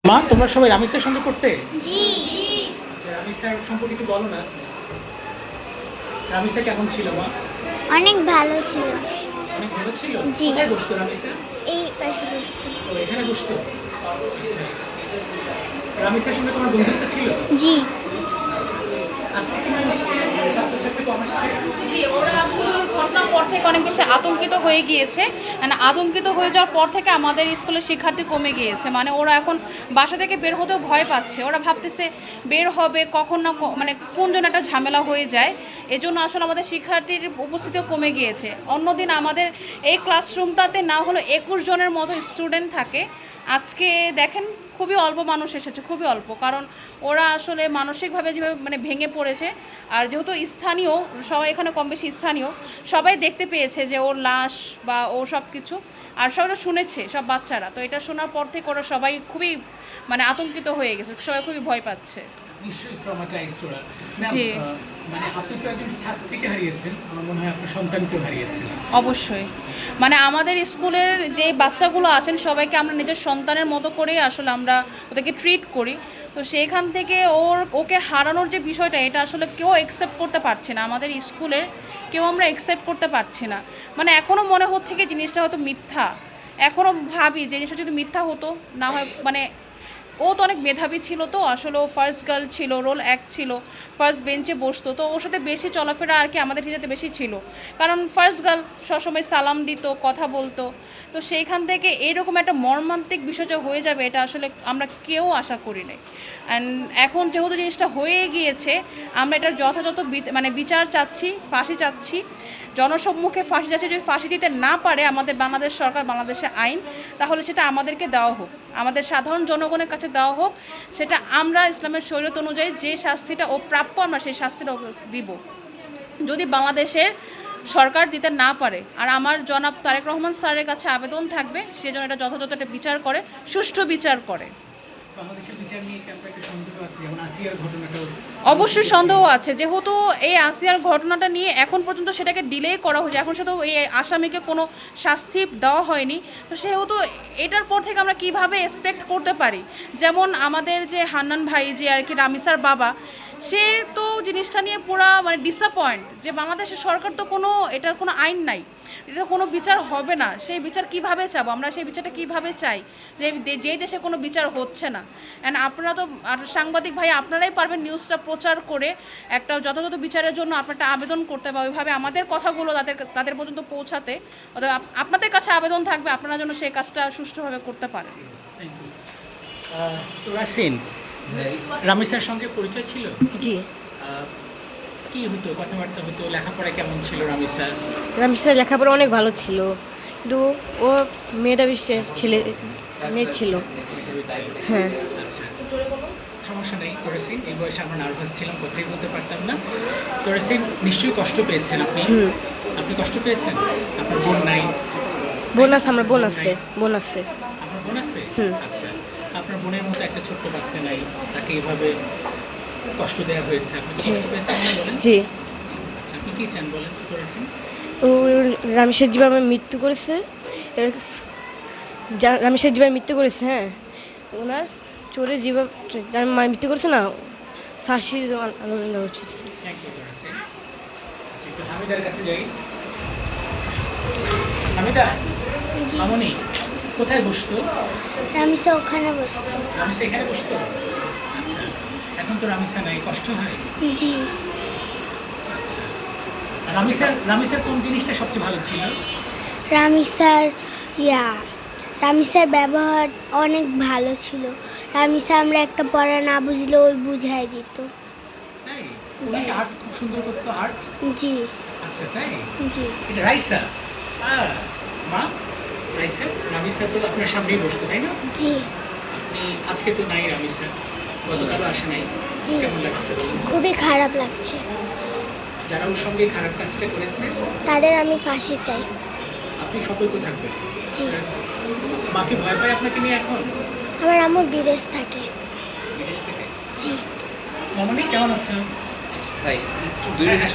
মা, তোমরা সবাই রামিসের সঙ্গে পড়তে? জি। আচ্ছা, রামিসের সম্পর্কে একটু বলো না। রামিসা কেমন ছিল মা? অনেক ভালো ছিল। অনেক ভালো ছিল। জি। কোথায় বসতো রামিসা? এই পাশে বসতে। ও এখানে বসতো। আচ্ছা, রামিসের সঙ্গে তোমার বন্ধুত্ব ছিল? জি। আজকে কি মানুষ ছাত্রছাত্রী কম আসছে? জি, ওরা আসলে ওই ঘটনার পর থেকে অনেক বেশি আতঙ্কিত হয়ে গিয়েছে। মানে আতঙ্কিত হয়ে যাওয়ার পর থেকে আমাদের স্কুলের শিক্ষার্থী কমে গিয়েছে। মানে ওরা এখন বাসা থেকে বের হতেও ভয় পাচ্ছে। ওরা ভাবতেছে বের হবে কখন না মানে কোন জন্য একটা ঝামেলা হয়ে যায়। এজন্য আসলে আমাদের শিক্ষার্থীর উপস্থিতিও কমে গিয়েছে। অন্যদিন আমাদের এই ক্লাসরুমটাতে না হলো 21 জনের মতো স্টুডেন্ট থাকে। আজকে দেখেন খুবই অল্প মানুষ এসেছে, খুবই অল্প। কারণ ওরা আসলে মানসিকভাবে যেভাবে মানে ভেঙে পড়েছে, আর যেহেতু স্থানীয় সবাই এখানে কম বেশি স্থানীয়, সবাই দেখতে পেয়েছে যে ওর লাশ বা ও সব কিছু, আর সবাই তো শুনেছে সব বাচ্চারা। তো এটা শোনার পর থেকে ওরা সবাই খুবই মানে আতঙ্কিত হয়ে গেছে, সবাই খুবই ভয় পাচ্ছে। নিশ্চয়ই ট্রমাটাইজড ওরা। ম্যাম, জি। মানে আপনি তো একজন ছাত্রীকে হারিয়েছেন, আমার মনে হয় আপনার সন্তানকেও হারিয়েছেন। অবশ্যই, মানে আমাদের স্কুলের যে বাচ্চাগুলো আছেন সবাইকে আমরা নিজের সন্তানের মতো করেই আসলে আমরা ওদেরকে ট্রিট করি। তো সেইখান থেকে ওকে হারানোর যে বিষয়টা, এটা আসলে কেউ অ্যাকসেপ্ট করতে পারছে না। আমাদের স্কুলের কেউ আমরা অ্যাকসেপ্ট করতে পারছি না। মানে এখনও মনে হচ্ছে কি জিনিসটা হয়তো মিথ্যা। এখনও ভাবি যে জিনিসটা যদি মিথ্যা হতো, না হয় মানে ও তো অনেক মেধাবী ছিল, তো আসলে ও ফার্স্ট গার্ল ছিল, রোল 1 ছিল, ফার্স্ট বেঞ্চে বসতো। তো ওর সাথে বেশি চলাফেরা আর কি আমাদের টিচারতে বেশি ছিল, কারণ ফার্স্ট গার্ল সবসময় সালাম দিত, কথা বলতো। তো সেইখান থেকে এইরকম একটা মর্মান্তিক বিষয় যে হয়ে যাবে, এটা আসলে আমরা কেউ আশা করি নাই। অ্যান্ড এখন যেহেতু জিনিসটা হয়ে গিয়েছে, আমরা এটার যথাযথ মানে বিচার চাচ্ছি, ফাঁসি চাচ্ছি, জনসম্মুখে ফাঁসি চাচ্ছি। যদি ফাঁসি দিতে না পারে আমাদের বাংলাদেশ সরকার, বাংলাদেশের আইন, তাহলে সেটা আমাদেরকে দেওয়া হোক, আমাদের সাধারণ জনগণের কাছে দেওয়া হোক। সেটা আমরা ইসলামের শরীয়ত অনুযায়ী যে শাস্তিটা ও প্রাপ্য, আমরা সেই শাস্তিটা ওকে দিব। যদি বাংলাদেশের সরকার দিতে না পারে, আর আমার জনাব তারেক রহমান স্যারের কাছে আবেদন থাকবে, সেজন্য এটা যথাযথ একটা বিচার করে, সুষ্ঠু বিচার করে। বাংলাদেশের বিচার নিয়ে কি আপনার একটা সন্দেহ আছে? যেমন আসিয়ার ঘটনাটাও অবশ্যই সন্দেহ আছে, যেহেতু এই আসিয়ার ঘটনাটা নিয়ে এখন পর্যন্ত সেটাকে ডিলে করা হয়েছে, এখন সেটা এই আসামিকে কোনো শাস্তি দেওয়া হয়নি। তো সেহেতু এটার পর থেকে আমরা কিভাবে এক্সপেক্ট করতে পারি, যেমন আমাদের যে হান্নান ভাই যে আর কি রামিসার বাবা, সে তো জিনিসটা নিয়ে পুরা মানে ডিসঅ্যাপয়েন্ট যে বাংলাদেশের সরকার তো কোনো এটার কোনো আইন নাই, এটা কোনো বিচার হবে না। সেই বিচার কিভাবে চাবো আমরা, সেই বিচারটা কিভাবে চাই যে যেই দেশে কোনো বিচার হচ্ছে না। অ্যান্ড আপনারা তো আর সাংবাদিক ভাই আপনারাই পারবেন নিউজটা প্রচার করে একটা যথাযথ বিচারের জন্য আপনারটা আবেদন করতে বা ওইভাবে আমাদের কথাগুলো তাদের পর্যন্ত পৌঁছাতে। অর্থাৎ আপনাদের কাছে আবেদন থাকবে, আপনারা যেন সেই কাজটা সুষ্ঠুভাবে করতে পারেন। Thank you. তো রাসিন, রামিসার সঙ্গে পরিচয় ছিল? জি। কি হতো, কথাবার্তা হতো, লেখাপড়া কেমন ছিল রামিসা? রামসার লেখাপড়া অনেক ভালো ছিল, কিন্তু ও মেধাবী মেয়ে ছিল। হ্যাঁ। আচ্ছা, সমস্যা নেই তোরাসিন, এই বয়সে আমরা নার্ভাস ছিলাম, কথাই বলতে পারতাম না। তোরাসিন নিশ্চয়ই কষ্ট পেয়েছেন আপনি। আপনি কষ্ট পেয়েছেন? আপনার বোন নাই? বোন আছে, আমার বোন আছে, বোন আছে। আপনার বোন আছে? আচ্ছা, আপনার বোনের মতো একটা ছোট্ট বাচ্চা নাই, তাকে এভাবে কষ্ট দেওয়া হয়েছে, আপনি কি কষ্ট পেয়েছেন না বলেন? জি। আচ্ছা, আপনি কি চান বলেন তোরাসিন? ও রামেশের যেভাবে মৃত্যু করেছে, রামেশের যেভাবে মৃত্যু করেছে, হ্যাঁ, ওনার চোরে যেভাবে মৃত্যু করেছে না, ফাঁসির আলোচনা উচিত। থ্যাংক ইউ তোরাসিন। আচ্ছা, একটু হামিদার কাছে যাই। হামিদা, মামনি কোথায় বসতো? রামিসা ওখানে বসতো। রামিসা এখানে বসতো? আচ্ছা, এখন তো রামিসা নাই, কষ্ট হয়? জি। আচ্ছা, রামিসার কোন জিনিসটা সবচেয়ে ভালো ছিল? রামিসার রামিসার ব্যবহার অনেক ভালো ছিল। রামিসা আমরা একটা পড়া না বুঝলে ওই বুঝাই দিত। তাই? উনি আর্ট খুব সুন্দর করতো, আর্ট? জি। আচ্ছা, তাই? জি। এটা রাইসা? মা, রাইসা, রামিসা তো আপনার সামনেই বসতো, তাই না? জি। আপনি আজকে তো নাই রামিসা, গতকালও আসে নাই, জি। কেমন লাগছে বলুন? খুবই খারাপ লাগছে। যারা ওর সঙ্গে খারাপ কাজটা করেছে তাদের আমি ফাঁসি চাই। আপনি সতর্ক থাকবেন। জি। মাকে ভয় পায় আপনাকে নিয়ে এখন? আমার আম্মু বিদেশ থাকে। বিদেশ থেকে? জি। মামনি কেমন আছেন? ভাই একটু দূরে